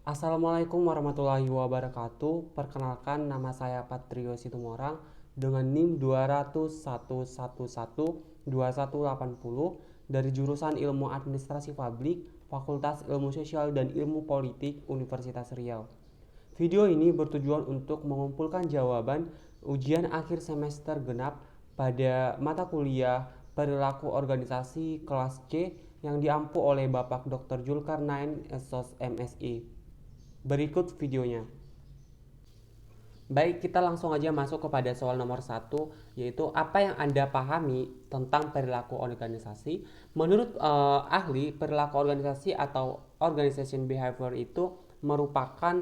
Assalamualaikum warahmatullahi wabarakatuh. Perkenalkan, nama saya Patrio Situmorang dengan NIM 20011112180 dari jurusan Ilmu Administrasi Publik, Fakultas Ilmu Sosial dan Ilmu Politik Universitas Riau. Video ini bertujuan untuk mengumpulkan jawaban ujian akhir semester genap pada mata kuliah Perilaku Organisasi kelas C yang diampu oleh Bapak Dr. Julkarnain SOS MSI. Berikut videonya. Baik, kita langsung aja masuk kepada soal nomor satu, yaitu apa yang Anda pahami tentang perilaku organisasi. Menurut ahli, perilaku organisasi atau organization behavior itu merupakan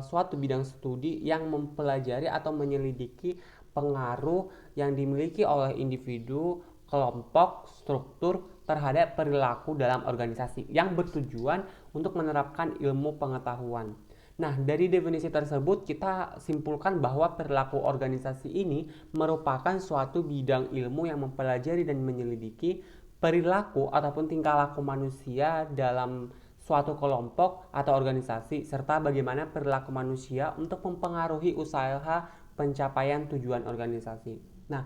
suatu bidang studi yang mempelajari atau menyelidiki pengaruh yang dimiliki oleh individu, kelompok, struktur terhadap perilaku dalam organisasi yang bertujuan untuk menerapkan ilmu pengetahuan. Nah, dari definisi tersebut kita simpulkan bahwa perilaku organisasi ini merupakan suatu bidang ilmu yang mempelajari dan menyelidiki perilaku ataupun tingkah laku manusia dalam suatu kelompok atau organisasi serta bagaimana perilaku manusia untuk mempengaruhi usaha pencapaian tujuan organisasi. Nah,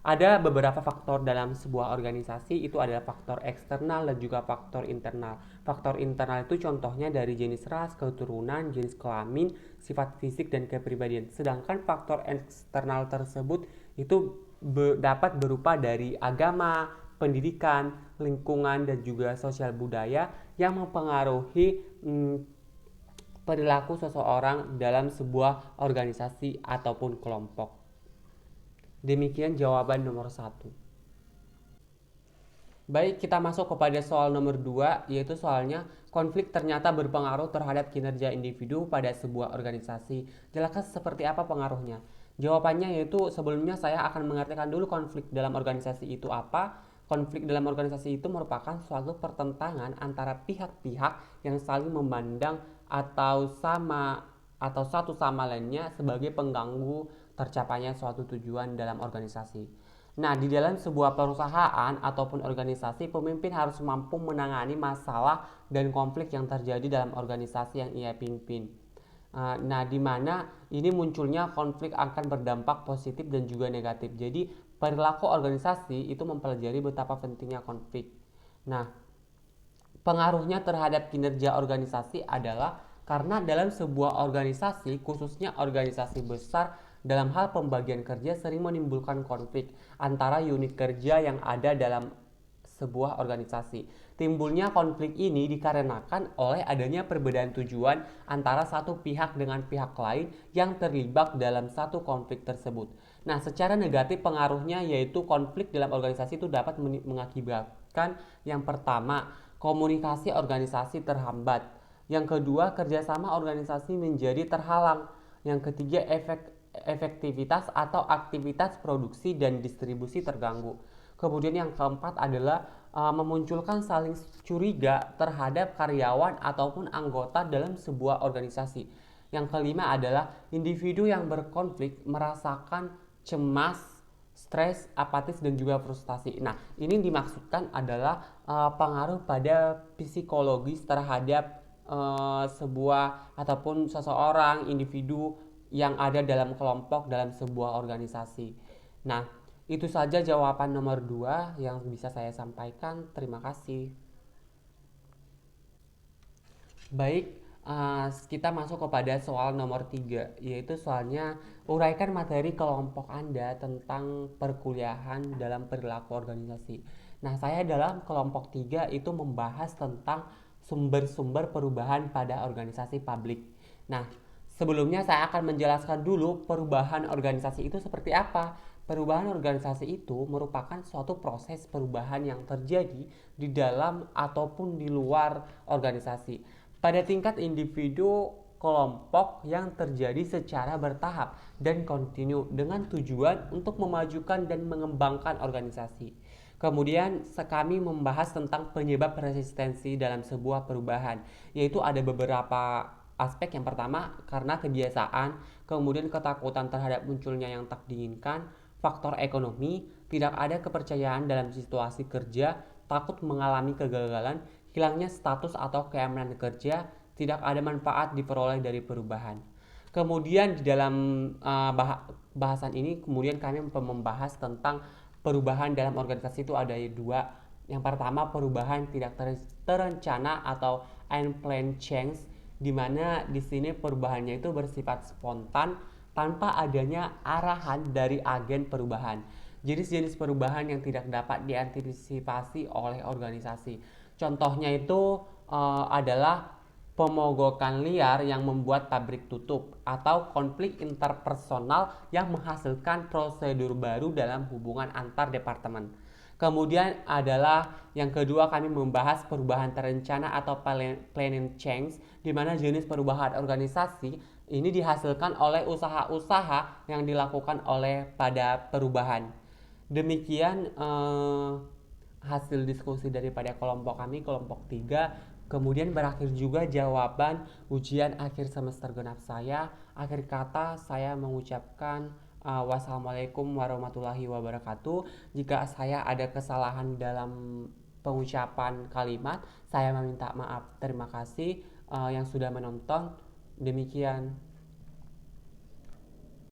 ada beberapa faktor dalam sebuah organisasi, itu adalah faktor eksternal dan juga faktor internal. Faktor internal itu contohnya dari jenis ras, keturunan, jenis kelamin, sifat fisik, dan kepribadian. Sedangkan faktor eksternal tersebut itu dapat berupa dari agama, pendidikan, lingkungan, dan juga sosial budaya yang mempengaruhi perilaku seseorang dalam sebuah organisasi ataupun kelompok. Demikian jawaban nomor satu. Baik, kita masuk kepada soal nomor 2, yaitu soalnya konflik ternyata berpengaruh terhadap kinerja individu pada sebuah organisasi. Jelaskan seperti apa pengaruhnya? Jawabannya yaitu sebelumnya saya akan mengartikan dulu konflik dalam organisasi itu apa. Konflik dalam organisasi itu merupakan suatu pertentangan antara pihak-pihak yang saling memandang atau satu sama lainnya sebagai pengganggu tercapainya suatu tujuan dalam organisasi. Nah, di dalam sebuah perusahaan ataupun organisasi, pemimpin harus mampu menangani masalah dan konflik yang terjadi dalam organisasi yang ia pimpin. Nah, di mana ini munculnya konflik akan berdampak positif dan juga negatif. Jadi, perilaku organisasi itu mempelajari betapa pentingnya konflik. Nah, pengaruhnya terhadap kinerja organisasi adalah karena dalam sebuah organisasi, khususnya organisasi besar, dalam hal pembagian kerja sering menimbulkan konflik antara unit kerja yang ada dalam sebuah organisasi. Timbulnya konflik ini dikarenakan oleh adanya perbedaan tujuan antara satu pihak dengan pihak lain yang terlibat dalam satu konflik tersebut. Nah, secara negatif pengaruhnya yaitu konflik dalam organisasi itu dapat mengakibatkan yang pertama, komunikasi organisasi terhambat. Yang kedua, kerjasama organisasi menjadi terhalang. Yang ketiga, efektivitas atau aktivitas produksi dan distribusi terganggu. Kemudian yang keempat adalah memunculkan saling curiga terhadap karyawan ataupun anggota dalam sebuah organisasi. Yang kelima adalah individu yang berkonflik merasakan cemas, stres, apatis, dan juga frustasi. Nah, ini dimaksudkan adalah pengaruh pada psikologis terhadap sebuah ataupun seseorang, individu yang ada dalam kelompok dalam sebuah organisasi. Nah, itu saja jawaban nomor 2 yang bisa saya sampaikan. Terima kasih. Baik, kita masuk kepada soal nomor 3, yaitu soalnya uraikan materi kelompok Anda tentang perkuliahan dalam perilaku organisasi. Nah, saya dalam kelompok 3 itu membahas tentang sumber-sumber perubahan pada organisasi publik. Nah, sebelumnya saya akan menjelaskan dulu perubahan organisasi itu seperti apa. Perubahan organisasi itu merupakan suatu proses perubahan yang terjadi di dalam ataupun di luar organisasi pada tingkat individu kelompok yang terjadi secara bertahap dan kontinu dengan tujuan untuk memajukan dan mengembangkan organisasi. Kemudian kami membahas tentang penyebab resistensi dalam sebuah perubahan, yaitu ada beberapa aspek. Yang pertama, karena kebiasaan, kemudian ketakutan terhadap munculnya yang tak diinginkan, faktor ekonomi, tidak ada kepercayaan dalam situasi kerja, takut mengalami kegagalan, hilangnya status atau keamanan kerja, tidak ada manfaat diperoleh dari perubahan. Kemudian di dalam bahasan ini kemudian kami membahas tentang perubahan dalam organisasi itu ada dua. Yang pertama perubahan tidak terencana atau unplanned change, di mana di sini perubahannya itu bersifat spontan tanpa adanya arahan dari agen perubahan. Jenis-jenis perubahan yang tidak dapat diantisipasi oleh organisasi. Contohnya itu adalah pemogokan liar yang membuat pabrik tutup, atau konflik interpersonal yang menghasilkan prosedur baru dalam hubungan antar departemen. Kemudian adalah yang kedua, kami membahas perubahan terencana atau planning change, di mana jenis perubahan organisasi ini dihasilkan oleh usaha-usaha yang dilakukan oleh pada perubahan. Demikian hasil diskusi daripada kelompok kami, kelompok 3. Kemudian berakhir juga jawaban ujian akhir semester genap saya. Akhir kata saya mengucapkan wassalamualaikum warahmatullahi wabarakatuh. Jika saya ada kesalahan dalam pengucapan kalimat, saya meminta maaf. Terima kasih yang sudah menonton. Demikian.